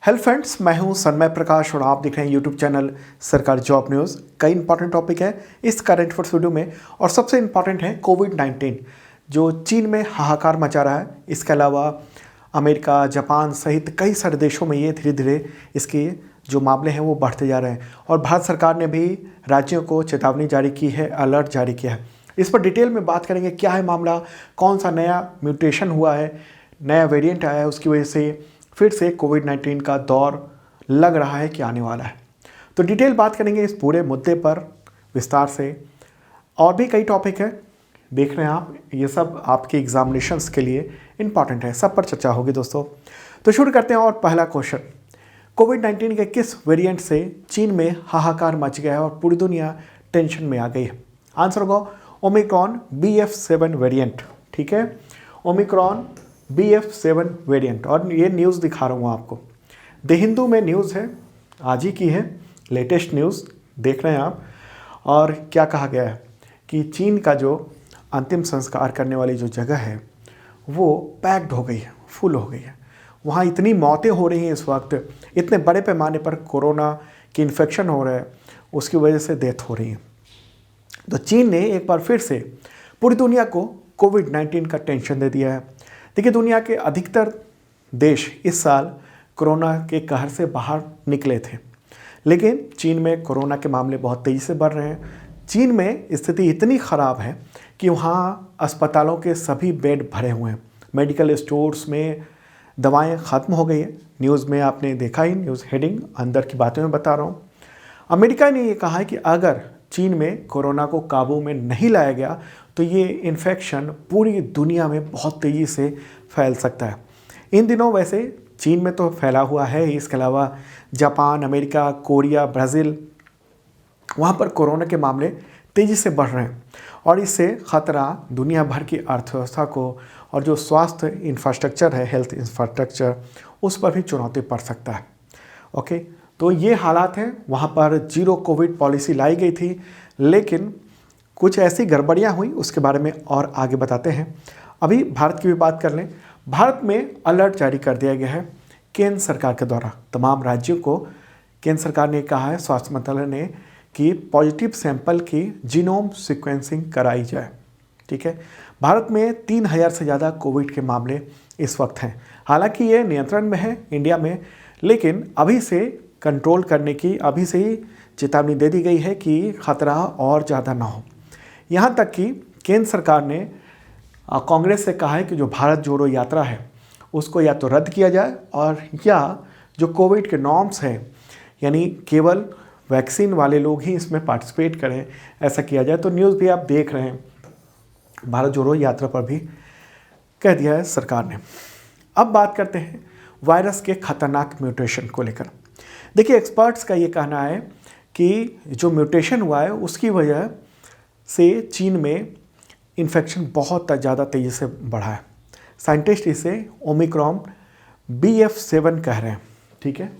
Hello friends, मैं हूं सन्मय प्रकाश और आप देख रहे हैं यूट्यूब चैनल सरकारी जॉब न्यूज़। कई इंपॉर्टेंट टॉपिक है इस करंट अफेयर्स वीडियो में और सबसे इंपॉर्टेंट है कोविड-19 जो चीन में हाहाकार मचा रहा है। इसके अलावा अमेरिका, जापान सहित कई सारे देशों में ये धीरे धीरे इसके जो मामले हैं वो बढ़ते जा रहे हैं और भारत सरकार ने भी राज्यों को चेतावनी जारी की है, अलर्ट जारी किया है। इस पर डिटेल में बात करेंगे, क्या है मामला, कौन सा नया म्यूटेशन हुआ है, नया वेरिएंट आया है, उसकी वजह से फिर से कोविड-19 का दौर लग रहा है कि आने वाला है। तो डिटेल बात करेंगे इस पूरे मुद्दे पर विस्तार से। और भी कई टॉपिक है, देख रहे हैं आप, ये सब आपके एग्जामिनेशंस के लिए इंपॉर्टेंट है, सब पर चर्चा होगी दोस्तों। तो शुरू करते हैं और पहला क्वेश्चन, कोविड-19 के किस वेरिएंट से चीन में हाहाकार मच गया है और पूरी दुनिया टेंशन में आ गई है? आंसर होगा ओमिक्रॉन BF7 वेरिएंट। ठीक है, ओमिक्रॉन BF7 वेरिएंट। और ये न्यूज़ दिखा रहा हूँ आपको, द हिंदू में न्यूज़ है, आज ही की है, लेटेस्ट न्यूज़ देख रहे हैं आप। और क्या कहा गया है कि चीन का जो अंतिम संस्कार करने वाली जो जगह है वो पैक्ड हो गई है, फुल हो गई है। वहाँ इतनी मौतें हो रही हैं इस वक्त, इतने बड़े पैमाने पर कोरोना की इन्फेक्शन हो रहा है, उसकी वजह से डेथ हो रही है। तो चीन ने एक बार फिर से पूरी दुनिया को कोविड-19 का टेंशन दे दिया है। देखिए, दुनिया के अधिकतर देश इस साल कोरोना के कहर से बाहर निकले थे, लेकिन चीन में कोरोना के मामले बहुत तेज़ी से बढ़ रहे हैं। चीन में स्थिति इतनी ख़राब है कि वहाँ अस्पतालों के सभी बेड भरे हुए हैं, मेडिकल स्टोर्स में दवाएं ख़त्म हो गई हैं। न्यूज़ में आपने देखा ही, न्यूज़ हेडिंग अंदर की बातें मैं बता रहा हूँ। अमेरिका ने ये कहा है कि अगर चीन में कोरोना को काबू में नहीं लाया गया तो ये इन्फेक्शन पूरी दुनिया में बहुत तेज़ी से फैल सकता है। इन दिनों वैसे चीन में तो फैला हुआ है, इसके अलावा जापान, अमेरिका, कोरिया, ब्राज़ील, वहाँ पर कोरोना के मामले तेज़ी से बढ़ रहे हैं और इससे ख़तरा दुनिया भर की अर्थव्यवस्था को और जो स्वास्थ्य इंफ्रास्ट्रक्चर है, हेल्थ इंफ्रास्ट्रक्चर, उस पर भी चुनौती पड़ सकता है। ओके, तो ये हालात हैं। वहाँ पर जीरो कोविड पॉलिसी लाई गई थी, लेकिन कुछ ऐसी गड़बड़ियाँ हुई, उसके बारे में और आगे बताते हैं। अभी भारत की भी बात कर लें। भारत में अलर्ट जारी कर दिया गया है केंद्र सरकार के द्वारा तमाम राज्यों को। केंद्र सरकार ने कहा है, स्वास्थ्य मंत्रालय ने, कि पॉजिटिव सैंपल की जीनोम सीक्वेंसिंग कराई जाए। ठीक है, भारत में 3000 से ज़्यादा कोविड के मामले इस वक्त हैं। हालांकि ये नियंत्रण में है इंडिया में, लेकिन अभी से कंट्रोल करने की अभी से ही चेतावनी दे दी गई है कि ख़तरा और ज़्यादा ना हो। यहाँ तक कि केंद्र सरकार ने कांग्रेस से कहा है कि जो भारत जोड़ो यात्रा है उसको या तो रद्द किया जाए और या जो कोविड के नॉर्म्स हैं, यानी केवल वैक्सीन वाले लोग ही इसमें पार्टिसिपेट करें, ऐसा किया जाए। तो न्यूज़ भी आप देख रहे हैं, भारत जोड़ो यात्रा पर भी कह दिया है सरकार ने। अब बात करते हैं वायरस के खतरनाक म्यूटेशन को लेकर। देखिए, एक्सपर्ट्स का ये कहना है कि जो म्यूटेशन हुआ है उसकी वजह से चीन में इन्फेक्शन बहुत ज़्यादा तेज़ी से बढ़ा है। साइंटिस्ट इसे ओमिक्रॉन BF7 कह रहे हैं। ठीक है,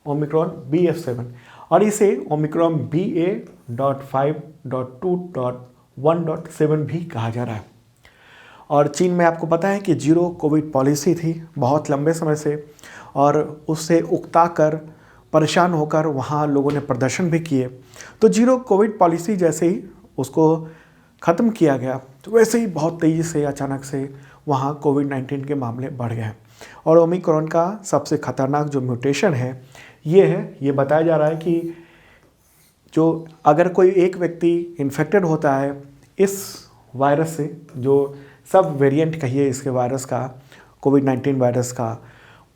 ओमिक्रॉन BF7, और इसे ओमिक्रॉन BA.5.2.1.7 भी कहा जा रहा है। और चीन में आपको पता है कि जीरो कोविड पॉलिसी थी बहुत लंबे समय से, और उससे उकता कर परेशान होकर वहाँ लोगों ने प्रदर्शन भी किए। तो जीरो कोविड पॉलिसी जैसे ही उसको ख़त्म किया गया तो वैसे ही बहुत तेज़ी से अचानक से वहाँ कोविड-19 के मामले बढ़ गए। और ओमिक्रॉन का सबसे ख़तरनाक जो म्यूटेशन है ये है, ये बताया जा रहा है कि जो अगर कोई एक व्यक्ति इन्फेक्टेड होता है इस वायरस से, जो सब वेरिएंट कहिए इसके वायरस का, कोविड-19 वायरस का,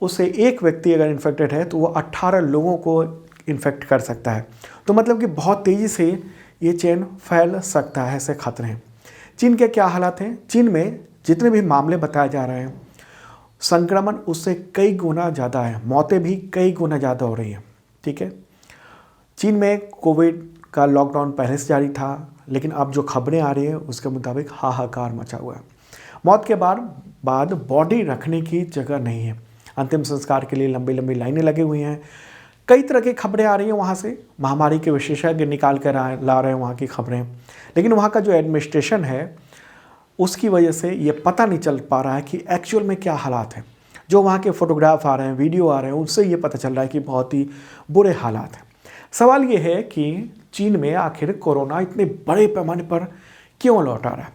उससे एक व्यक्ति अगर इन्फेक्टेड है तो वो 18 लोगों को इन्फेक्ट कर सकता है। तो मतलब कि बहुत तेज़ी से ये चेन फैल सकता है, ऐसे खतरे हैं। चीन के क्या हालात हैं? चीन में जितने भी मामले बताए जा रहे हैं, संक्रमण उससे कई गुना ज़्यादा है, मौतें भी कई गुना ज़्यादा हो रही हैं। ठीक है, चीन में कोविड का लॉकडाउन पहले से जारी था, लेकिन अब जो खबरें आ रही हैं उसके मुताबिक हाहाकार मचा हुआ है। मौत के बाद बॉडी रखने की जगह नहीं है, अंतिम संस्कार के लिए लंबी लंबी लाइनें लगी हुई हैं। कई तरह की खबरें आ रही हैं वहाँ से, महामारी के विशेषज्ञ निकाल कर ला रहे हैं वहाँ की खबरें, लेकिन वहाँ का जो एडमिनिस्ट्रेशन है उसकी वजह से ये पता नहीं चल पा रहा है कि एक्चुअल में क्या हालात हैं। जो वहाँ के फोटोग्राफ आ रहे हैं, वीडियो आ रहे हैं, उनसे ये पता चल रहा है कि बहुत ही बुरे हालात हैं। सवाल ये है कि चीन में आखिर कोरोना इतने बड़े पैमाने पर क्यों लौट आ रहा है।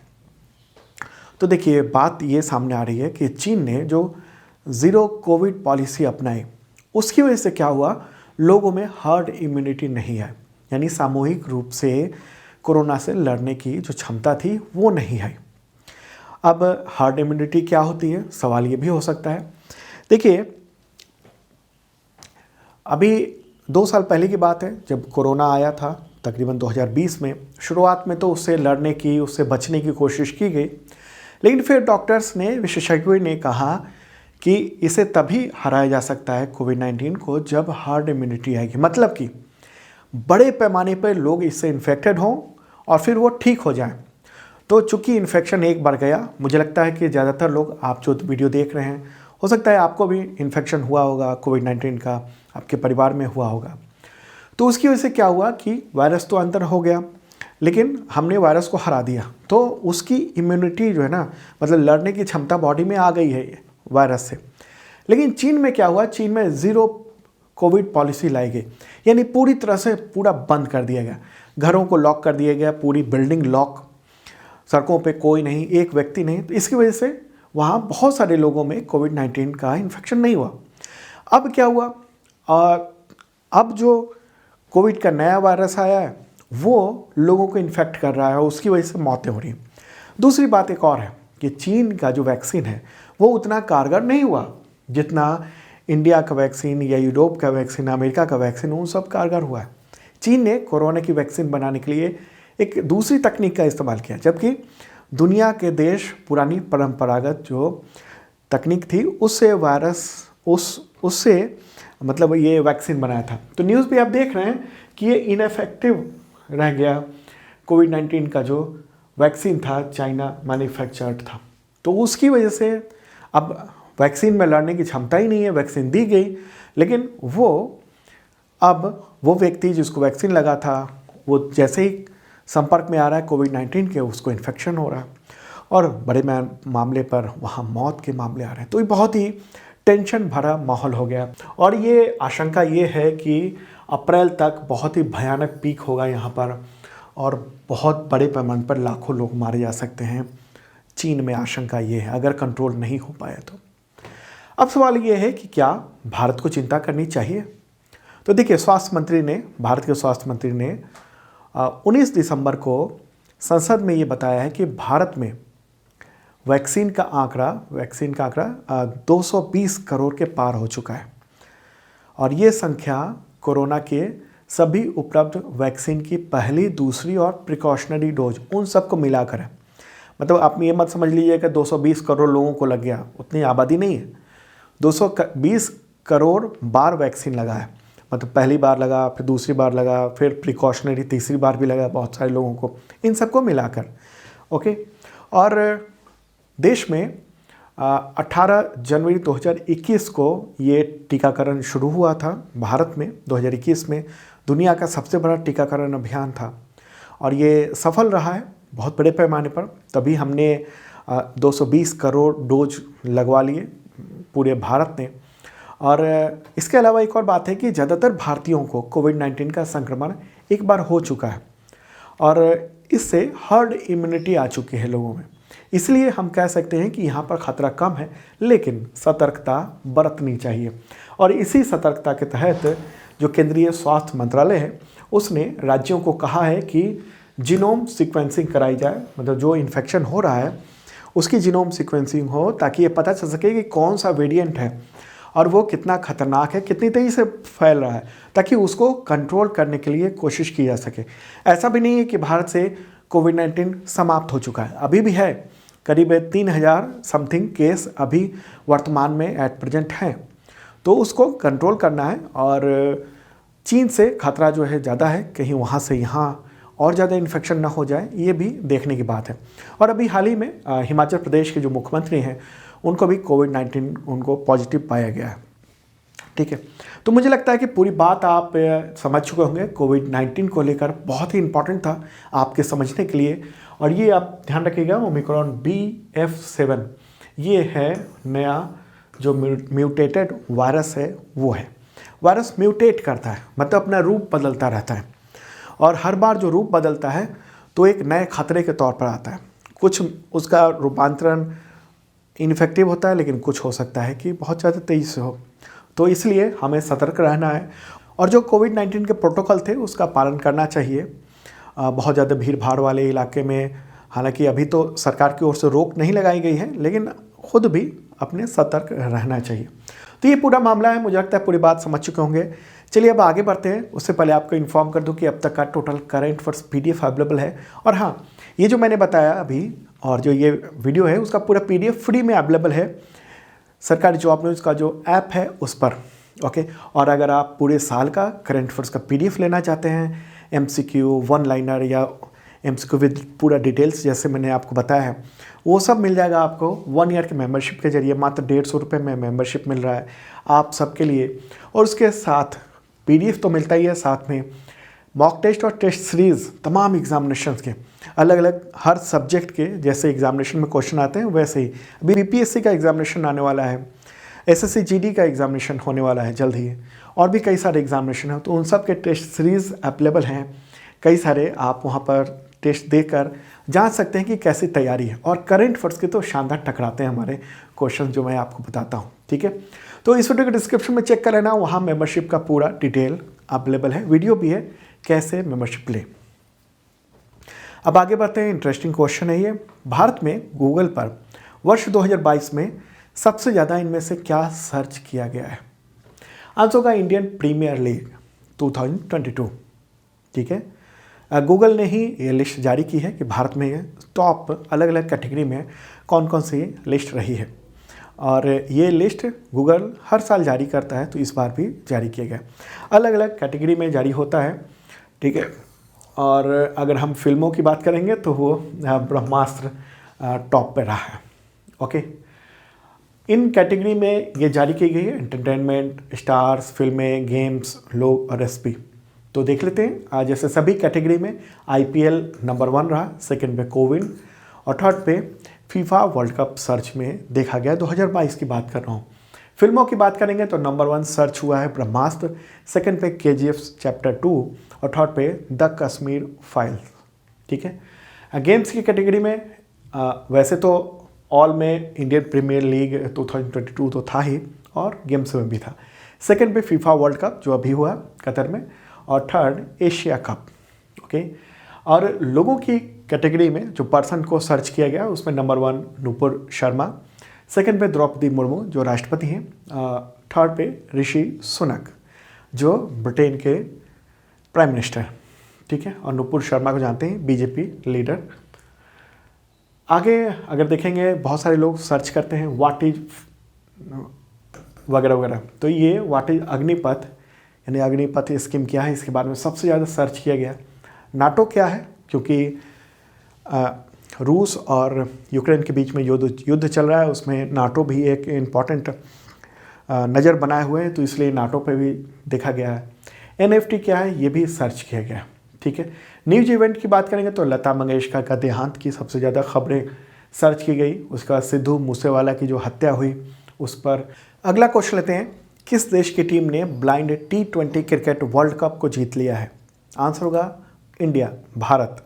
तो देखिए, बात ये सामने आ रही है कि चीन ने जो ज़ीरो कोविड पॉलिसी अपनाई, उसकी वजह से क्या हुआ, लोगों में हर्ड इम्यूनिटी नहीं है, यानी सामूहिक रूप से कोरोना से लड़ने की जो क्षमता थी वो नहीं है। अब हर्ड इम्यूनिटी क्या होती है, सवाल ये भी हो सकता है। देखिए, अभी 2 साल पहले की बात है जब कोरोना आया था, तकरीबन 2020 में। शुरुआत में तो उससे लड़ने की, उससे बचने की कोशिश की गई, लेकिन फिर डॉक्टर्स ने, विशेषज्ञों ने कहा कि इसे तभी हराया जा सकता है कोविड-19 को जब हर्ड इम्यूनिटी आएगी, मतलब कि बड़े पैमाने पर लोग इससे इन्फेक्टेड हों और फिर वो ठीक हो जाएं। तो चूंकि इन्फेक्शन एक बार गया, मुझे लगता है कि ज़्यादातर लोग, आप जो वीडियो देख रहे हैं, हो सकता है आपको भी इन्फेक्शन हुआ होगा कोविड-19 का, आपके परिवार में हुआ होगा। तो उसकी वजह से क्या हुआ कि वायरस तो अंदर हो गया, लेकिन हमने वायरस को हरा दिया, तो उसकी इम्यूनिटी जो है ना, मतलब लड़ने की क्षमता बॉडी में आ गई है वायरस से। लेकिन चीन में क्या हुआ, चीन में ज़ीरो कोविड पॉलिसी लाई गई, यानी पूरी तरह से पूरा बंद कर दिया गया, घरों को लॉक कर दिया गया, पूरी बिल्डिंग लॉक, सड़कों पे कोई नहीं, एक व्यक्ति नहीं। तो इसकी वजह से वहाँ बहुत सारे लोगों में कोविड-19 का इन्फेक्शन नहीं हुआ। अब क्या हुआ, अब जो कोविड का नया वायरस आया है वो लोगों को इन्फेक्ट कर रहा है, उसकी वजह से मौतें हो रही हैं। दूसरी बात एक और है कि चीन का जो वैक्सीन है वो उतना कारगर नहीं हुआ जितना इंडिया का वैक्सीन या यूरोप का वैक्सीन, अमेरिका का वैक्सीन, उन सब कारगर हुआ है। चीन ने कोरोना की वैक्सीन बनाने के लिए एक दूसरी तकनीक का इस्तेमाल किया, जबकि दुनिया के देश पुरानी परंपरागत जो तकनीक थी उससे उससे मतलब ये वैक्सीन बनाया था। तो न्यूज़ भी आप देख रहे हैं कि ये इनएफेक्टिव रह गया। कोविड-19 का जो वैक्सीन था चाइना मैन्युफैक्चर्ड था, तो उसकी वजह से अब वैक्सीन में लड़ने की क्षमता ही नहीं है। वैक्सीन दी गई, लेकिन वो व्यक्ति जिसको वैक्सीन लगा था, वो जैसे ही संपर्क में आ रहा है कोविड-19 के, उसको इन्फेक्शन हो रहा है और बड़े मामले पर वहाँ मौत के मामले आ रहे हैं। तो ये बहुत ही टेंशन भरा माहौल हो गया और ये आशंका ये है कि अप्रैल तक बहुत ही भयानक पीक होगा यहाँ पर और बहुत बड़े पैमाने पर लाखों लोग मारे जा सकते हैं। चीन में आशंका ये है, अगर कंट्रोल नहीं हो पाया तो। अब सवाल ये है कि क्या भारत को चिंता करनी चाहिए। तो देखिए, भारत के स्वास्थ्य मंत्री ने 19 दिसंबर को संसद में ये बताया है कि भारत में वैक्सीन का आंकड़ा 220 करोड़ के पार हो चुका है और ये संख्या कोरोना के सभी उपलब्ध वैक्सीन की पहली, दूसरी और प्रिकॉशनरी डोज उन सबको मिलाकर है। मतलब आप ये मत समझ लीजिए कि 220 करोड़ लोगों को लग गया, उतनी आबादी नहीं है। 220 करोड़ बार वैक्सीन लगा है, मतलब पहली बार लगा, फिर दूसरी बार लगा, फिर प्रिकॉशनरी तीसरी बार भी लगा बहुत सारे लोगों को, इन सबको मिलाकर। ओके, और देश में 18 जनवरी 2021 को ये टीकाकरण शुरू हुआ था। भारत में 2021 में दुनिया का सबसे बड़ा टीकाकरण अभियान था और ये सफल रहा है बहुत बड़े पैमाने पर। तभी हमने 220 करोड़ डोज लगवा लिए पूरे भारत ने। और इसके अलावा एक और बात है कि ज़्यादातर भारतीयों को कोविड-19 का संक्रमण एक बार हो चुका है और इससे हर्ड इम्यूनिटी आ चुकी है लोगों में। इसलिए हम कह सकते हैं कि यहाँ पर खतरा कम है, लेकिन सतर्कता बरतनी चाहिए। और इसी सतर्कता के तहत जो केंद्रीय स्वास्थ्य मंत्रालय है उसने राज्यों को कहा है कि जीनोम सीक्वेंसिंग कराई जाए, मतलब जो इन्फेक्शन हो रहा है उसकी जीनोम सीक्वेंसिंग हो, ताकि ये पता चल सके कि कौन सा वेरिएंट है और वो कितना खतरनाक है, कितनी तेज़ी से फैल रहा है, ताकि उसको कंट्रोल करने के लिए कोशिश की जा सके। ऐसा भी नहीं है कि भारत से कोविड-19 समाप्त हो चुका है, अभी भी है। करीब 3000 समथिंग केस अभी वर्तमान में एट प्रेजेंट हैं, तो उसको कंट्रोल करना है। और चीन से खतरा जो है ज़्यादा है, कहीं वहाँ से यहाँ और ज़्यादा इन्फेक्शन ना हो जाए, ये भी देखने की बात है। और अभी हाल ही में हिमाचल प्रदेश के जो मुख्यमंत्री हैं उनको भी कोविड-19 उनको पॉजिटिव पाया गया है। ठीक है, तो मुझे लगता है कि पूरी बात आप समझ चुके होंगे। कोविड-19 को लेकर बहुत ही इम्पॉर्टेंट था आपके समझने के लिए। और ये आप ध्यान रखिएगा, ओमिक्रॉन BF7 ये है नया जो म्यूटेटेड वायरस है वो है। वायरस म्यूटेट करता है, मतलब अपना रूप बदलता रहता है, और हर बार जो रूप बदलता है तो एक नए खतरे के तौर पर आता है। कुछ उसका रूपांतरण इनफेक्टिव होता है, लेकिन कुछ हो सकता है कि बहुत ज़्यादा तेज़ी से हो। तो इसलिए हमें सतर्क रहना है, और जो कोविड-19 के प्रोटोकॉल थे उसका पालन करना चाहिए। बहुत ज़्यादा भीड़ भाड़ वाले इलाके में, हालांकि अभी तो सरकार की ओर से रोक नहीं लगाई गई है, लेकिन खुद भी अपने सतर्क रहना चाहिए। तो ये पूरा मामला है, मुझे लगता है पूरी बात समझ चुके होंगे। चलिए अब आगे बढ़ते हैं। उससे पहले आपको इन्फॉर्म कर दूं कि अब तक का total current affairs PDF available है, और हाँ, ये जो मैंने बताया अभी और जो ये वीडियो है उसका पूरा PDF फ्री में अवेलेबल है सरकारी जॉब न्यूज़ का जो ऐप है उस पर। ओके, और अगर आप पूरे साल का करंट अफेयर्स का PDF लेना चाहते हैं, MCQ, वन लाइनर या MCQ विद पूरा डिटेल्स जैसे मैंने आपको बताया है, वो सब मिल जाएगा आपको 1 ईयर के मेंबरशिप के जरिए। मात्र 150 रुपये में मेंबरशिप मिल रहा है आप सबके लिए। और उसके साथ PDF तो मिलता ही है, साथ में मॉक टेस्ट और टेस्ट सीरीज़ तमाम एग्जामिनेशन के अलग अलग हर सब्जेक्ट के जैसे एग्जामिनेशन में क्वेश्चन आते हैं वैसे ही अभी BPSC का एग्जामिनेशन आने वाला है, SSC GD का एग्जामिनेशन होने वाला है जल्द ही, और भी कई सारे एग्जामिनेशन हैं, तो उन सब के टेस्ट सीरीज़ अवेलेबल हैं कई सारे। आप वहाँ पर टेस्ट देकर जान सकते हैं कि कैसी तैयारी है, और करंट अफेयर्स के तो शानदार टकराते हैं हमारे क्वेश्चन जो मैं आपको बताता हूँ। ठीक है, तो इस वीडियो के डिस्क्रिप्शन में चेक कर लेना, वहाँ मेंबरशिप का पूरा डिटेल अवेलेबल है, वीडियो भी है कैसे मेंबरशिप ले। अब आगे बढ़ते हैं, इंटरेस्टिंग क्वेश्चन है ये। भारत में गूगल पर वर्ष 2022 में सबसे ज़्यादा इनमें से क्या सर्च किया गया है? आंसर होगा इंडियन प्रीमियर लीग 2022। ठीक है, गूगल ने ही ये लिस्ट जारी की है कि भारत में टॉप अलग अलग कैटेगरी में कौन कौन सी लिस्ट रही है, और ये लिस्ट गूगल हर साल जारी करता है, तो इस बार भी जारी किया गया। अलग अलग कैटेगरी में जारी होता है। ठीक है, और अगर हम फिल्मों की बात करेंगे तो वो ब्रह्मास्त्र टॉप पे रहा है। ओके, इन कैटेगरी में ये जारी की गई है, एंटरटेनमेंट, स्टार्स, फिल्में, गेम्स, लोग और रेसिपी। तो देख लेते हैं। जैसे सभी कैटेगरी में IPL नंबर 1 रहा, सेकंड पे कोविन, और थर्ड पे फीफा वर्ल्ड कप सर्च में देखा गया। 2022 की बात कर रहा हूँ। फिल्मों की बात करेंगे तो नंबर 1 सर्च हुआ है ब्रह्मास्त्र, सेकंड पे KGF चैप्टर 2, और थर्ड पे द कश्मीर फाइल्स। ठीक है, गेम्स की कैटेगरी में वैसे तो ऑल में इंडियन प्रीमियर लीग 2022 तो था ही, और गेम्स में भी था। सेकंड पे फीफा वर्ल्ड कप जो अभी हुआ कतर में, और थर्ड एशिया कप। ओके, और लोगों की कैटेगरी में जो पर्सन को सर्च किया गया उसमें नंबर 1 नुपुर शर्मा, सेकंड पे द्रौपदी मुर्मू जो राष्ट्रपति हैं, थर्ड पे ऋषि सुनक जो ब्रिटेन के प्राइम मिनिस्टर। ठीक है, और नुपुर शर्मा को जानते हैं BJP लीडर। आगे अगर देखेंगे बहुत सारे लोग सर्च करते हैं व्हाट इज वगैरह वगैरह, तो ये व्हाट इज अग्निपथ, यानी अग्निपथ स्कीम क्या है, इसके बारे में सबसे ज़्यादा सर्च किया गया। नाटो क्या है, क्योंकि रूस और यूक्रेन के बीच में युद्ध चल रहा है, उसमें नाटो भी एक इम्पॉर्टेंट नज़र बनाए हुए हैं, तो इसलिए नाटो पे भी देखा गया है। NFT क्या है, ये भी सर्च किया गया। ठीक है, न्यूज इवेंट की बात करेंगे तो लता मंगेशकर का देहांत की सबसे ज़्यादा खबरें सर्च की गई, उसका सिद्धू मूसेवाला की जो हत्या हुई उस पर। अगला क्वेश्चन लेते हैं, किस देश की टीम ने blind T20 cricket world cup को जीत लिया है? आंसर होगा इंडिया, भारत,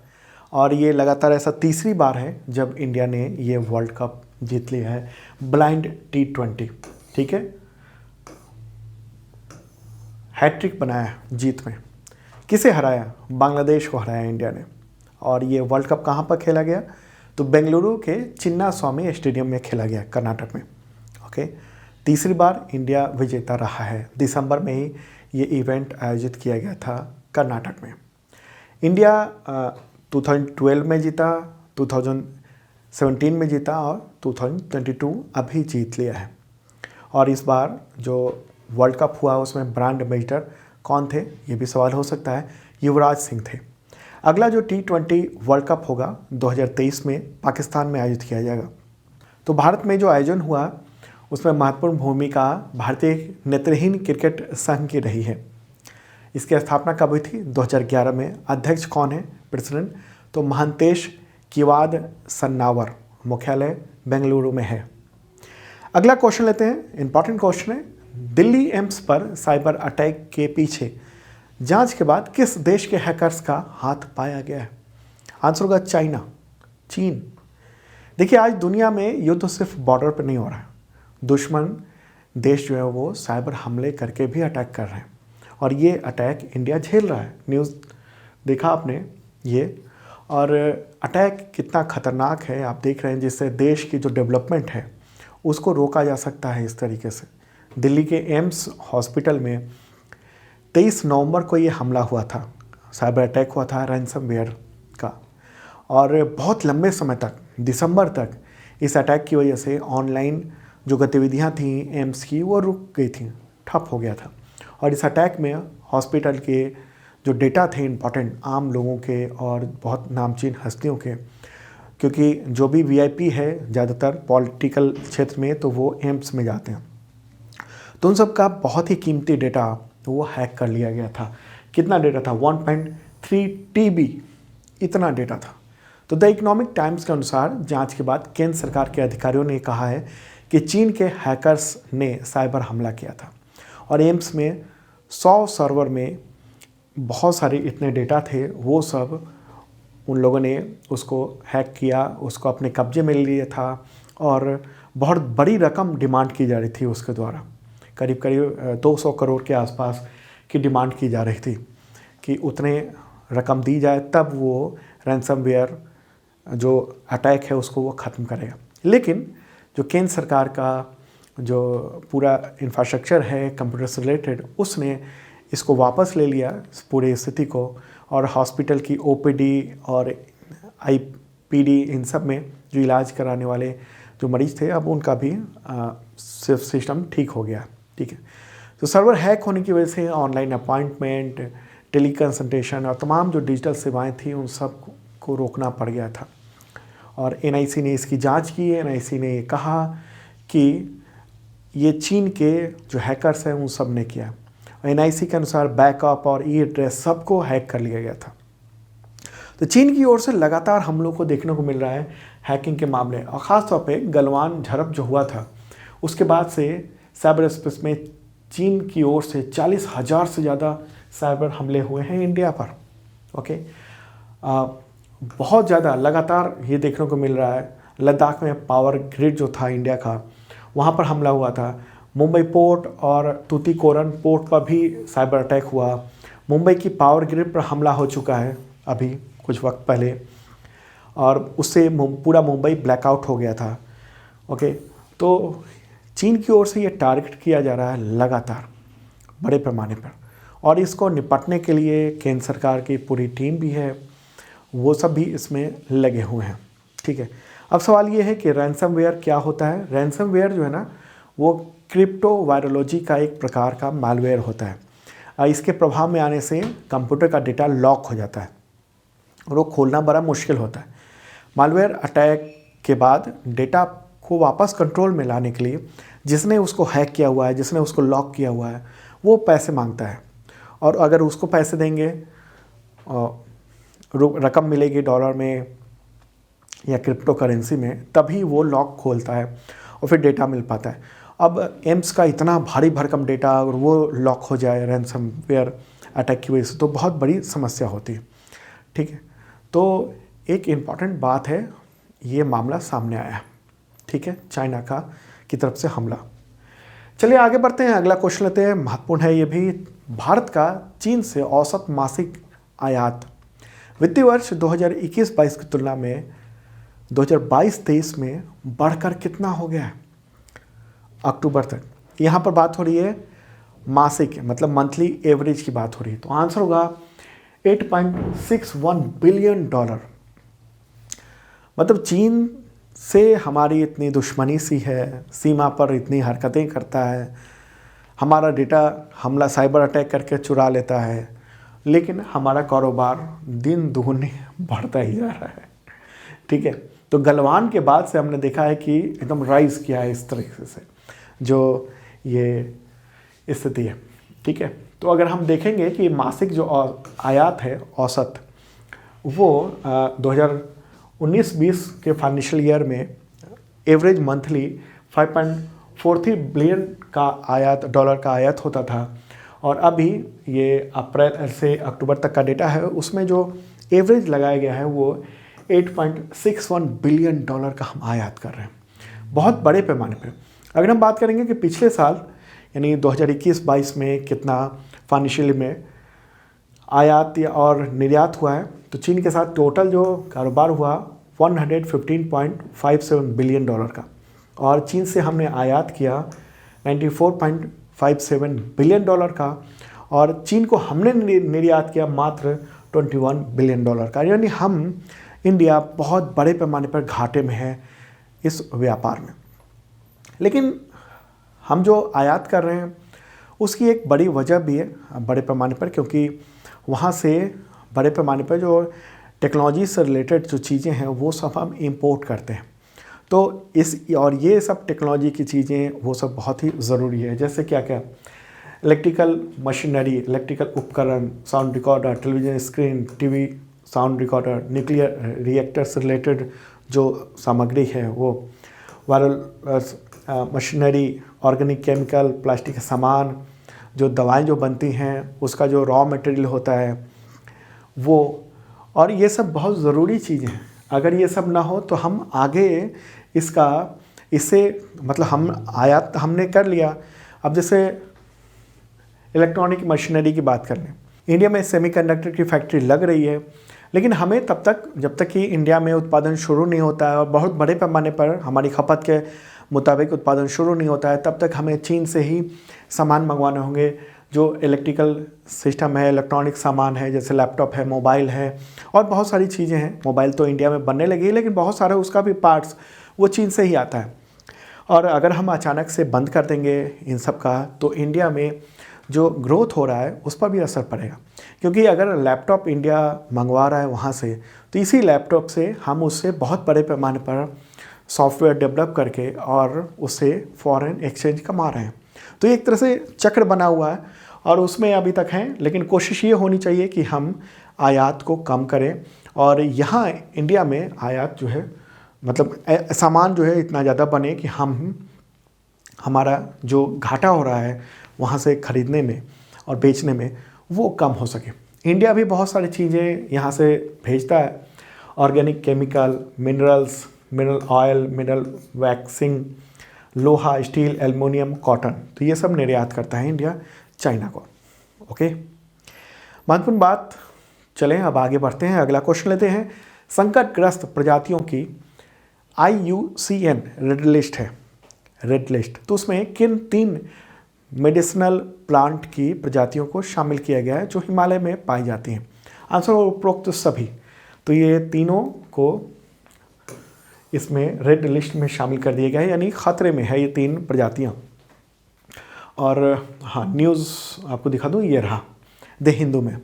और ये लगातार ऐसा तीसरी बार है जब इंडिया ने ये वर्ल्ड कप जीत लिया है ब्लाइंड T20। ठीक है, हैट्रिक बनाया जीत में। किसे हराया? बांग्लादेश को हराया इंडिया ने। और ये वर्ल्ड कप कहाँ पर खेला गया? तो बेंगलुरु के चिन्ना स्वामी स्टेडियम में खेला गया, कर्नाटक में। ओके, तीसरी बार इंडिया विजेता रहा है। दिसंबर में ही ये इवेंट आयोजित किया गया था कर्नाटक में। इंडिया 2012 में जीता, 2017 में जीता, और 2022 अभी जीत लिया है। और इस बार जो वर्ल्ड कप हुआ उसमें ब्रांड एम्बेसडर कौन थे, ये भी सवाल हो सकता है। युवराज सिंह थे। अगला जो T20 वर्ल्ड कप होगा 2023 में पाकिस्तान में आयोजित किया जाएगा। तो भारत में जो आयोजन हुआ उसमें महत्वपूर्ण भूमिका भारतीय नेत्रहीन क्रिकेट संघ की रही है। इसकी स्थापना कब हुई थी? 2011 में। अध्यक्ष कौन है, प्रेसिडेंट? तो महंतेश किवाद सन्नावर, मुख्यालय बेंगलुरु में है। अगला क्वेश्चन लेते हैं, इंपॉर्टेंट क्वेश्चन है। दिल्ली एम्स पर साइबर अटैक के पीछे जांच के बाद किस देश के हैकर्स का हाथ पाया गया है? आंसर होगा चाइना, चीन। देखिए, आज दुनिया में युद्ध सिर्फ बॉर्डर पर नहीं हो रहा है, दुश्मन देश जो है वो साइबर हमले करके भी अटैक कर रहे हैं, और ये अटैक इंडिया झेल रहा है। न्यूज़ देखा आपने ये, और अटैक कितना खतरनाक है आप देख रहे हैं, जिससे देश की जो डेवलपमेंट है उसको रोका जा सकता है इस तरीके से। दिल्ली के एम्स हॉस्पिटल में 23 नवंबर को ये हमला हुआ था, साइबर अटैक हुआ था रैंसमवेयर का, और बहुत लंबे समय तक, दिसंबर तक, इस अटैक की वजह से ऑनलाइन जो गतिविधियां थी एम्स की वो रुक गई थी, ठप हो गया था। और इस अटैक में हॉस्पिटल के जो डेटा थे इंपॉर्टेंट आम लोगों के और बहुत नामचीन हस्तियों के, क्योंकि जो भी वीआईपी है ज़्यादातर पॉलिटिकल क्षेत्र में तो वो एम्स में जाते हैं, तो उन सब का बहुत ही कीमती डेटा वो हैक कर लिया गया था। कितना डेटा था? 1.3 TB, इतना डेटा था। तो द इकोनॉमिक टाइम्स के अनुसार जांच के बाद केंद्र सरकार के अधिकारियों ने कहा है कि चीन के हैकर्स ने साइबर हमला किया था, और एम्स में 100 सर्वर में बहुत सारे इतने डेटा थे, वो सब उन लोगों ने उसको हैक किया, उसको अपने कब्जे में लिया था, और बहुत बड़ी रकम डिमांड की जा रही थी उसके द्वारा। करीब करीब 200 करोड़ के आसपास की डिमांड की जा रही थी कि उतने रकम दी जाए तब वो रैंसमवेयर जो अटैक है उसको वो ख़त्म करेगा। लेकिन जो केंद्र सरकार का जो पूरा इंफ्रास्ट्रक्चर है कंप्यूटर से रिलेटेड, उसने इसको वापस ले लिया इस पूरी स्थिति को, और हॉस्पिटल की ओपीडी और आईपीडी इन सब में जो इलाज कराने वाले जो मरीज थे, अब उनका भी सिस्टम ठीक हो गया। ठीक है, तो सर्वर हैक होने की वजह से ऑनलाइन अपॉइंटमेंट, टेली कंसल्टेशन और तमाम जो डिजिटल सेवाएं थी उन सब को रोकना पड़ गया था। और एनआईसी ने इसकी जांच की। एनआईसी ने कहा कि ये चीन के जो हैकर्स हैं उन सब ने किया। एनआईसी के अनुसार बैकअप और ई एड्रेस सबको हैक कर लिया गया था। तो चीन की ओर से लगातार हमलों को देखने को मिल रहा है हैकिंग के मामले, और ख़ास तौर पे गलवान झड़प जो हुआ था उसके बाद से साइबर स्पेस में चीन की ओर से 40,000 से ज़्यादा साइबर हमले हुए हैं इंडिया पर। ओके, बहुत ज़्यादा लगातार ये देखने को मिल रहा है। लद्दाख में पावर ग्रिड जो था इंडिया का, वहाँ पर हमला हुआ था। मुंबई पोर्ट और तूतीकोरन पोर्ट पर भी साइबर अटैक हुआ। मुंबई की पावर ग्रिड पर हमला हो चुका है अभी कुछ वक्त पहले, और उससे पूरा मुंबई ब्लैकआउट हो गया था। ओके, तो चीन की ओर से ये टारगेट किया जा रहा है लगातार बड़े पैमाने पर, और इसको निपटने के लिए केंद्र सरकार की पूरी टीम भी है, वो सब भी इसमें लगे हुए हैं। ठीक है, अब सवाल ये है कि रैंसमवेयर क्या होता है। रैंसमवेयर जो है ना, वो क्रिप्टो वायरोलॉजी का एक प्रकार का मालवेयर होता है। इसके प्रभाव में आने से कंप्यूटर का डेटा लॉक हो जाता है और वो खोलना बड़ा मुश्किल होता है। मालवेयर अटैक के बाद डेटा को वापस कंट्रोल में लाने के लिए जिसने उसको हैक किया हुआ है, जिसने उसको लॉक किया हुआ है, वो पैसे मांगता है, और अगर उसको पैसे देंगे, रकम मिलेगी डॉलर में या क्रिप्टो करेंसी में, तभी वो लॉक खोलता है और फिर डेटा मिल पाता है। अब एम्स का इतना भारी भरकम डेटा अगर वो लॉक हो जाए रैंसमवेयर अटैक की वजह से, तो बहुत बड़ी समस्या होती है। ठीक है, तो एक इम्पॉर्टेंट बात है, ये मामला सामने आया। ठीक है, चाइना की तरफ से हमला। चलिए आगे बढ़ते हैं, अगला क्वेश्चन लेते हैं, महत्वपूर्ण है ये भी। भारत का चीन से औसत मासिक आयात वित्तीय वर्ष 2021-22 की तुलना में 2022-23 में बढ़कर कितना हो गया है अक्टूबर तक? यहाँ पर बात हो रही है मासिक, मतलब मंथली एवरेज की बात हो रही है। तो आंसर होगा $8.61 बिलियन। मतलब चीन से हमारी इतनी दुश्मनी सी है, सीमा पर इतनी हरकतें करता है, हमारा डेटा हमला साइबर अटैक करके चुरा लेता है, लेकिन हमारा कारोबार दिन दुगुनी बढ़ता ही जा रहा है। ठीक है, तो गलवान के बाद से हमने देखा है कि एकदम राइज किया है इस तरीके से जो ये स्थिति है। ठीक है, तो अगर हम देखेंगे कि मासिक जो आयात है औसत, वो 2019-20 के फाइनेंशियल ईयर में एवरेज मंथली 43 बिलियन का आयात डॉलर का आयात होता था, और अभी ये अप्रैल से अक्टूबर तक का डेटा है, उसमें जो एवरेज लगाया गया है वो 8.61 बिलियन डॉलर का हम आयात कर रहे हैं, बहुत बड़े पैमाने पे। अगर हम बात करेंगे कि पिछले साल यानी 2021-22 में कितना फाइनेंशियल में आयात और निर्यात हुआ है, तो चीन के साथ टोटल जो कारोबार हुआ 115.57 बिलियन डॉलर का, और चीन से हमने आयात किया 94.57 बिलियन डॉलर का, और चीन को हमने निर्यात किया मात्र 21 बिलियन डॉलर का। यानी हम इंडिया बहुत बड़े पैमाने पर घाटे में है इस व्यापार में। लेकिन हम जो आयात कर रहे हैं उसकी एक बड़ी वजह भी है बड़े पैमाने पर, क्योंकि वहाँ से बड़े पैमाने पर जो टेक्नोलॉजी से रिलेटेड जो चीज़ें हैं वो सब हम इंपोर्ट करते हैं। तो और ये सब टेक्नोलॉजी की चीज़ें वो सब बहुत ही ज़रूरी है। जैसे क्या क्या इलेक्ट्रिकल मशीनरी, इलेक्ट्रिकल उपकरण, sound recorder, television screen, TV sound recorder, nuclear reactor से रिलेटेड जो सामग्री है वो, viral machinery, organic chemical, plastic के सामान, जो दवाएं जो बनती हैं उसका जो रॉ मटेरियल होता है वो, और ये सब बहुत ज़रूरी चीज़ें हैं। अगर ये सब ना हो तो हम आगे इससे मतलब हम आयात हमने कर लिया। अब जैसे इलेक्ट्रॉनिक मशीनरी की बात कर लें, इंडिया में सेमीकंडक्टर की फैक्ट्री लग रही है, लेकिन हमें तब तक जब तक कि इंडिया में उत्पादन शुरू नहीं होता है और बहुत बड़े पैमाने पर हमारी खपत के मुताबिक उत्पादन शुरू नहीं होता है, तब तक हमें चीन से ही सामान मंगवाने होंगे। जो इलेक्ट्रिकल सिस्टम है, इलेक्ट्रॉनिक सामान है, जैसे लैपटॉप है, मोबाइल है, और बहुत सारी चीज़ें हैं। मोबाइल तो इंडिया में बनने लगी है, लेकिन बहुत सारा उसका भी पार्ट्स वो चीन से ही आता है। और अगर हम अचानक से बंद कर देंगे इन सब का, तो इंडिया में जो ग्रोथ हो रहा है उस पर भी असर पड़ेगा। क्योंकि अगर लैपटॉप इंडिया मंगवा रहा है वहाँ से, तो इसी लैपटॉप से हम उससे बहुत बड़े पैमाने पर सॉफ्टवेयर डेवलप करके और उससे फॉरेन एक्सचेंज कमा रहे हैं। तो एक तरह से चक्र बना हुआ है, और उसमें अभी तक हैं। लेकिन कोशिश ये होनी चाहिए कि हम आयात को कम करें, और यहाँ इंडिया में आयात जो है मतलब सामान जो है इतना ज़्यादा बने कि हमारा जो घाटा हो रहा है वहाँ से ख़रीदने में और बेचने में वो कम हो सके। इंडिया भी बहुत सारी चीज़ें यहाँ से भेजता है, organic chemical, minerals, mineral oil, mineral waxing, लोहा, स्टील, एल्युमिनियम, कॉटन, तो ये सब निर्यात करता है इंडिया चाइना को। ओके, महत्वपूर्ण बात। चलें अब आगे बढ़ते हैं, अगला क्वेश्चन लेते हैं। संकटग्रस्त प्रजातियों की IUCN रेड लिस्ट है, रेड लिस्ट, तो उसमें किन 3 मेडिसिनल प्लांट की प्रजातियों को शामिल किया गया है जो हिमालय में पाई जाती हैं? आंसर उपरोक्त सभी। तो ये तीनों को इसमें रेड लिस्ट में शामिल कर दिया गया है, यानी खतरे में है ये 3 प्रजातियाँ। और हाँ, न्यूज़ आपको दिखा दूँ, ये रहा द हिंदू में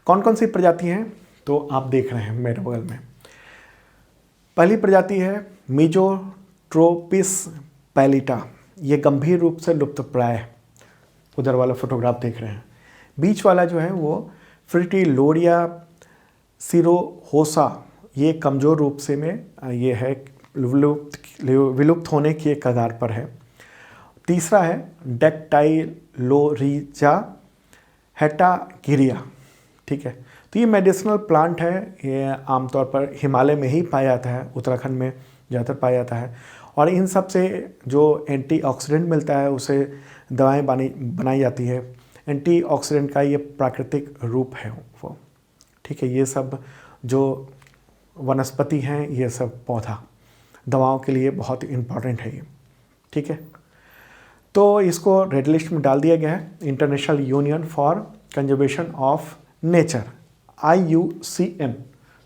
कौन कौन सी प्रजाति हैं, तो आप देख रहे हैं मेरे बगल में। पहली प्रजाति है मीजोट्रोपिस पैलिटा, ये गंभीर रूप से लुप्तप्राय है, उधर वाला फोटोग्राफ देख रहे हैं। बीच वाला जो है वो फ्रिटिलोरिया सिरोहोसा, ये कमज़ोर रूप से में ये है विलुप्त होने की कगार पर है। तीसरा है डेक्टाइलोरिजा हेटागिरिया, ठीक है। तो ये मेडिसिनल प्लांट है, ये आमतौर पर हिमालय में ही पाया जाता है, उत्तराखंड में ज़्यादातर पाया जाता है, और इन सब से जो एंटीऑक्सीडेंट मिलता है उसे दवाएं बनाई जाती है। एंटीऑक्सीडेंट का ये प्राकृतिक रूप है वो, ठीक है। ये सब जो वनस्पति हैं, ये सब पौधा दवाओं के लिए बहुत इम्पॉर्टेंट है ये, ठीक है। तो इसको रेड लिस्ट में डाल दिया गया है, international union for conservation of nature IUCN,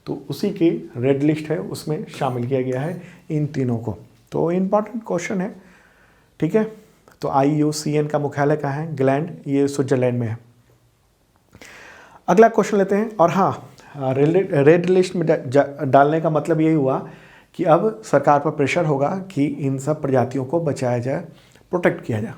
तो उसी की रेड लिस्ट है, उसमें शामिल किया गया है इन तीनों को। तो इम्पॉर्टेंट क्वेश्चन है, ठीक है। तो IUCN का मुख्यालय कहाँ है? ग्लैंड, ये स्विट्जरलैंड में है। अगला क्वेश्चन लेते हैं। और हाँ, रेड लिस्ट में डालने का मतलब यही हुआ कि अब सरकार पर प्रेशर होगा कि इन सब प्रजातियों को बचाया जाए, प्रोटेक्ट किया जाए।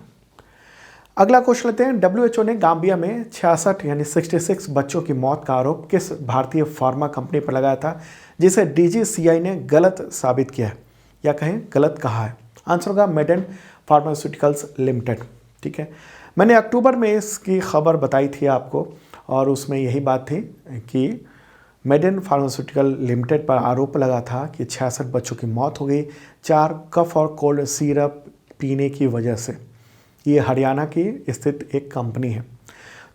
अगला क्वेश्चन लेते हैं। WHO ने गाम्बिया में 66 यानी 66 बच्चों की मौत का आरोप किस भारतीय फार्मा कंपनी पर लगाया था, जिसे DGCI ने गलत साबित किया है या कहें गलत कहा है? आंसर होगा मेडेन फार्मास्यूटिकल्स लिमिटेड। ठीक है, मैंने अक्टूबर में इसकी खबर बताई थी आपको और उसमें यही बात थी कि मेडेन फार्मास्यूटिकल लिमिटेड पर आरोप लगा था कि 66 बच्चों की मौत हो गई 4 कफ और कोल्ड सिरप पीने की वजह से। ये हरियाणा की स्थित एक कंपनी है।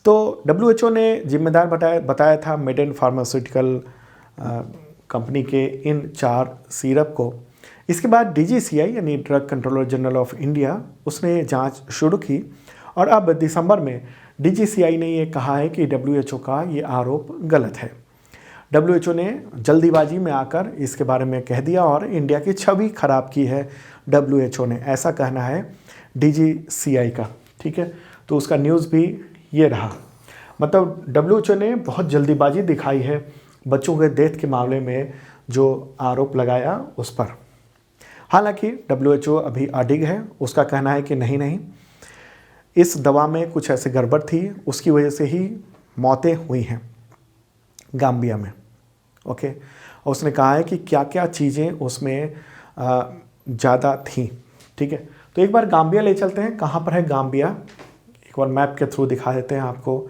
तो WHO ने जिम्मेदार बताया था मेडेन फार्मास्यूटिकल कंपनी के इन 4 सिरप को। इसके बाद DGCI यानी drug controller general of India उसने जांच शुरू की और अब दिसंबर में DGCI ने ये कहा है कि WHO का ये आरोप गलत है। WHO ने जल्दीबाजी में आकर इसके बारे में कह दिया और इंडिया की छवि खराब की है WHO ने, ऐसा कहना है DGCI का। ठीक है, तो उसका न्यूज़ भी ये रहा। मतलब WHO ने बहुत जल्दीबाजी दिखाई है बच्चों के डेथ के मामले में जो आरोप लगाया उस पर। हालांकि WHO अभी अडिग है, उसका कहना है कि नहीं, इस दवा में कुछ ऐसे गड़बड़ थी, उसकी वजह से ही मौतें हुई हैं गाम्बिया में। ओके, और उसने कहा है कि क्या क्या चीज़ें उसमें ज़्यादा थी। ठीक है, तो एक बार गाम्बिया ले चलते हैं। कहाँ पर है गाम्बिया, एक बार मैप के थ्रू दिखा देते हैं आपको।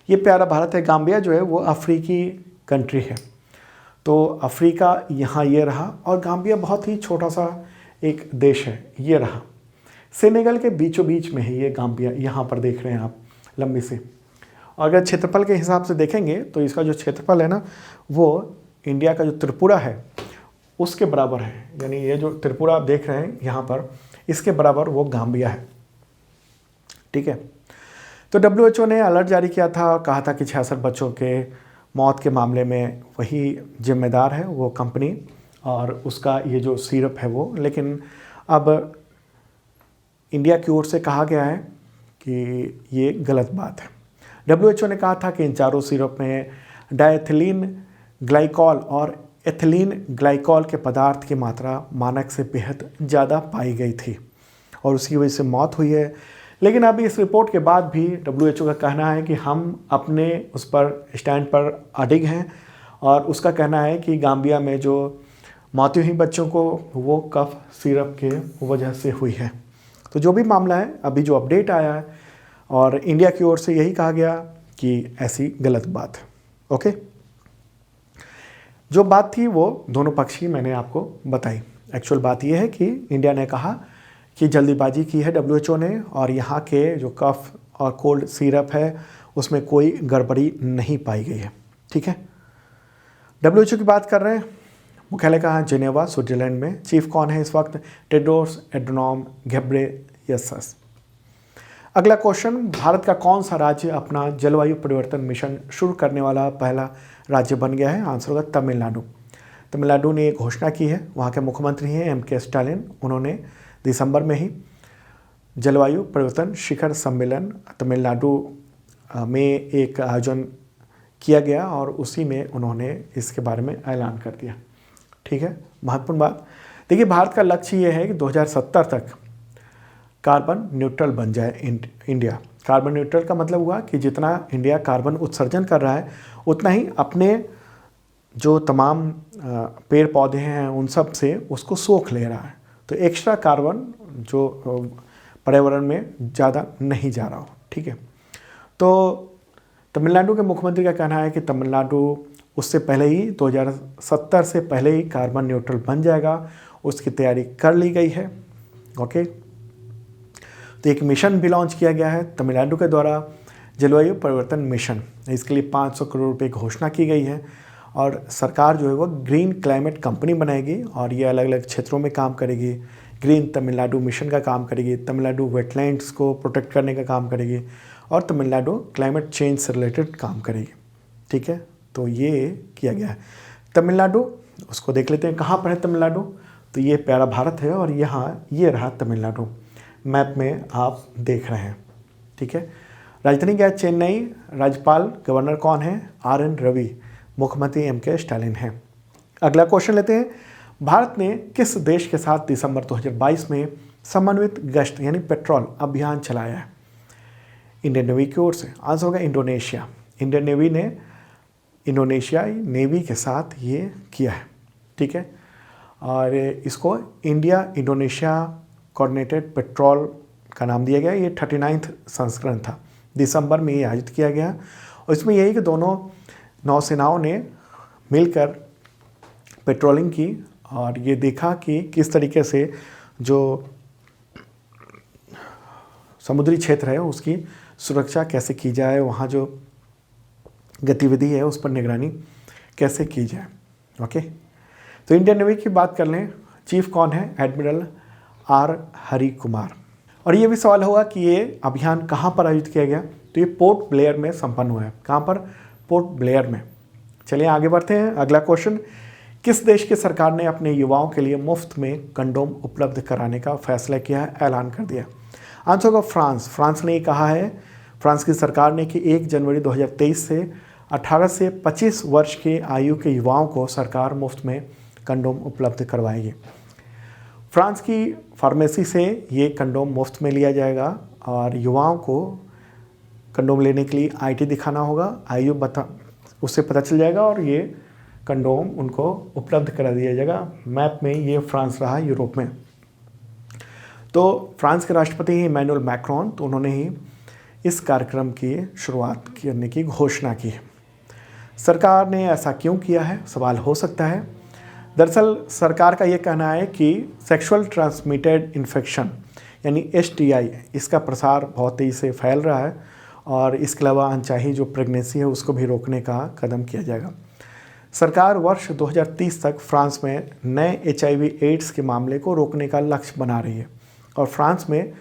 ये प्यारा भारत है। गाम्बिया जो है वो अफ्रीकी कंट्री है। तो अफ्रीका यहाँ ये रहा और गाम्बिया बहुत ही छोटा सा एक देश है, ये रहा। सेनेगल के बीचों बीच में है ये गाम्बिया, यहाँ पर देख रहे हैं आप लंबी से। और अगर क्षेत्रफल के हिसाब से देखेंगे तो इसका जो क्षेत्रफल है ना वो इंडिया का जो त्रिपुरा है उसके बराबर है। यानी ये जो त्रिपुरा आप देख रहे हैं यहाँ पर, इसके बराबर वो गाम्बिया है। ठीक है, तो WHO ने अलर्ट जारी किया था और कहा था कि 66 बच्चों के मौत के मामले में वही जिम्मेदार है वो कंपनी और उसका ये जो सिरप है वो। लेकिन अब इंडिया की ओर से कहा गया है कि ये गलत बात है। WHO ने कहा था कि इन चारों सिरप में डायथिलीन ग्लाइकॉल और एथिलीन ग्लाइकॉल के पदार्थ की मात्रा मानक से बेहद ज़्यादा पाई गई थी और उसकी वजह से मौत हुई है। लेकिन अभी इस रिपोर्ट के बाद भी WHO का कहना है कि हम अपने उस पर स्टैंड पर अडिग हैं और उसका कहना है कि गाम्बिया में जो मौतें हुई बच्चों को वो कफ सिरप के वजह से हुई है। तो जो भी मामला है, अभी जो अपडेट आया है और इंडिया की ओर से यही कहा गया कि ऐसी गलत बात है। ओके, जो बात थी वो दोनों पक्ष की मैंने आपको बताई। एक्चुअल बात यह है कि इंडिया ने कहा कि जल्दीबाजी की है WHO ने और यहाँ के जो कफ और कोल्ड सिरप है उसमें कोई गड़बड़ी नहीं पाई गई है। ठीक है, WHO की बात कर रहे हैं। मुख्यालय कहाँ है? जेनेवा, स्विट्जरलैंड में। चीफ कौन है इस वक्त? Tedros Adhanom Ghebreyesus. अगला क्वेश्चन, भारत का कौन सा राज्य अपना जलवायु परिवर्तन मिशन शुरू करने वाला पहला राज्य बन गया है? आंसर होगा तमिलनाडु। तमिलनाडु ने घोषणा की है, वहाँ के मुख्यमंत्री हैं MK स्टालिन। उन्होंने दिसंबर में ही जलवायु परिवर्तन शिखर सम्मेलन तमिलनाडु में एक आयोजन किया गया और उसी में उन्होंने इसके बारे में ऐलान कर दिया। ठीक है, महत्वपूर्ण बात। देखिए, भारत का लक्ष्य ये है कि 2070 तक कार्बन न्यूट्रल बन जाए इंडिया। कार्बन न्यूट्रल का मतलब हुआ कि जितना इंडिया कार्बन उत्सर्जन कर रहा है उतना ही अपने जो तमाम पेड़ पौधे हैं उन सब से उसको सोख ले रहा है। तो एक्स्ट्रा कार्बन जो पर्यावरण में ज़्यादा नहीं जा रहा हो। ठीक है, तो तमिलनाडु के मुख्यमंत्री का कहना है कि तमिलनाडु उससे पहले ही 2070 से पहले ही कार्बन न्यूट्रल बन जाएगा, उसकी तैयारी कर ली गई है। ओके, तो एक मिशन भी लॉन्च किया गया है तमिलनाडु के द्वारा, जलवायु परिवर्तन मिशन। इसके लिए 500 करोड़ रुपए घोषणा की गई है और सरकार जो है वो ग्रीन क्लाइमेट कंपनी बनाएगी और ये अलग अलग क्षेत्रों में काम करेगी। ग्रीन तमिलनाडु मिशन का काम करेगी, तमिलनाडु वेटलैंड्स को प्रोटेक्ट करने का काम करेगी और तमिलनाडु क्लाइमेट चेंज से रिलेटेड काम करेगी। ठीक है, तो ये किया गया है। तमिलनाडु, उसको देख लेते हैं कहाँ पर है तमिलनाडु। तो ये प्यारा भारत है और यहाँ ये रहा तमिलनाडु, मैप में आप देख रहे हैं। ठीक है, राजधानी क्या है? चेन्नई। राज्यपाल गवर्नर कौन है? RN रवि। मुख्यमंत्री MK स्टालिन है। अगला क्वेश्चन लेते हैं, भारत ने किस देश के साथ दिसंबर 2022 में समन्वित गश्त यानी पेट्रोल अभियान चलाया है? इंडियन नेवी की ओर से। आंसर होगा इंडोनेशिया। इंडियन नेवी ने इंडोनेशियाई नेवी के साथ ये किया है। ठीक है, और इसको इंडिया इंडोनेशिया कोऑर्डिनेटेड पेट्रोल का नाम दिया गया। ये 39वां संस्करण था, दिसंबर में ये आयोजित किया गया। और इसमें यही कि दोनों नौसेनाओं ने मिलकर पेट्रोलिंग की और ये देखा कि किस तरीके से जो समुद्री क्षेत्र है उसकी सुरक्षा कैसे की जाए, वहाँ जो गतिविधि है उस पर निगरानी कैसे की जाए। ओके, तो इंडियन नेवी की बात कर लें, चीफ कौन है? Admiral R Hari Kumar. और ये भी सवाल होगा कि ये अभियान कहाँ पर आयोजित किया गया? तो ये पोर्ट ब्लेयर में संपन्न हुआ है। कहाँ पर? पोर्ट ब्लेयर में। चलिए आगे बढ़ते हैं। अगला क्वेश्चन, किस देश की सरकार ने अपने युवाओं के लिए मुफ्त में कंडोम उपलब्ध कराने का फैसला किया है, ऐलान कर दिया? आंसर होगा फ्रांस। फ्रांस ने कहा है, फ्रांस की सरकार ने कि 1 जनवरी 2023 से 18 से 25 वर्ष के आयु के युवाओं को सरकार मुफ्त में कंडोम उपलब्ध करवाएगी। फ्रांस की फार्मेसी से ये कंडोम मुफ्त में लिया जाएगा और युवाओं को कंडोम लेने के लिए आईडी दिखाना होगा, आयु उससे पता चल जाएगा और ये कंडोम उनको उपलब्ध करा दिया जाएगा। मैप में ये फ्रांस रहा यूरोप में। तो फ्रांस के राष्ट्रपति इमैनुअल मैक्रोन, तो उन्होंने ही इस कार्यक्रम की शुरुआत करने की घोषणा की है। सरकार ने ऐसा क्यों किया है, सवाल हो सकता है। दरअसल सरकार का ये कहना है कि सेक्सुअल ट्रांसमिटेड इन्फेक्शन यानी STI, इसका प्रसार बहुत तेज़ी से फैल रहा है और इसके अलावा अनचाही जो प्रेगनेंसी है उसको भी रोकने का कदम किया जाएगा। सरकार वर्ष 2030 तक फ्रांस में नए HIV एड्स के मामले को रोकने का लक्ष्य बना रही है और फ्रांस में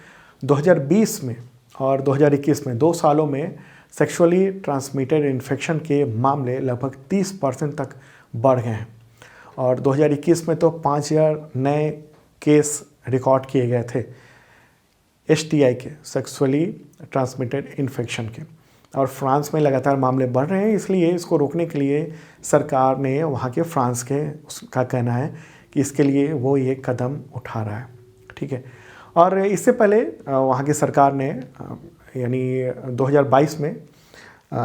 2020 में और 2021 में 2 सालों में सेक्सुअली ट्रांसमिटेड इन्फेक्शन के मामले लगभग 30% तक बढ़ गए हैं और 2021 में तो 5000 नए केस रिकॉर्ड किए गए थे STI के, सेक्सुअली ट्रांसमिटेड इन्फेक्शन के। और फ्रांस में लगातार मामले बढ़ रहे हैं, इसलिए इसको रोकने के लिए सरकार ने वहाँ के फ्रांस के उसका कहना है कि इसके लिए वो ये कदम उठा रहा है। ठीक है, और इससे पहले वहाँ की सरकार ने यानी 2022 में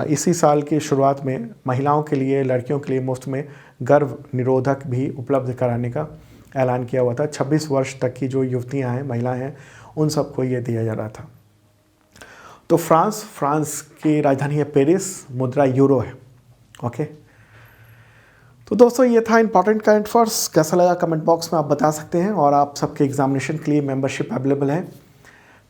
इसी साल की शुरुआत में महिलाओं के लिए, लड़कियों के लिए मुफ्त में गर्भ निरोधक भी उपलब्ध कराने का ऐलान किया हुआ था। 26 वर्ष तक की जो युवतियाँ हैं, महिलाएँ हैं, उन सबको ये दिया जा रहा था। तो फ्रांस की राजधानी है पेरिस, मुद्रा यूरो है। ओके, तो दोस्तों ये था इंपॉर्टेंट करंट अफेयर्स। कैसा लगा कमेंट बॉक्स में आप बता सकते हैं। और आप सबके एग्जामिनेशन के लिए मेंबरशिप अवेलेबल है,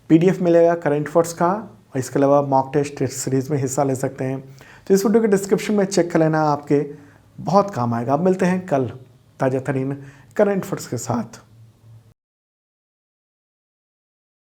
PDF मिलेगा करंट अफेयर्स का और इसके अलावा मॉक टेस्ट सीरीज़ में हिस्सा ले सकते हैं। तो इस वीडियो के डिस्क्रिप्शन में चेक कर लेना, आपके बहुत काम आएगा। अब मिलते हैं कल ताज़ा तरीन करंट अफेयर्स के साथ।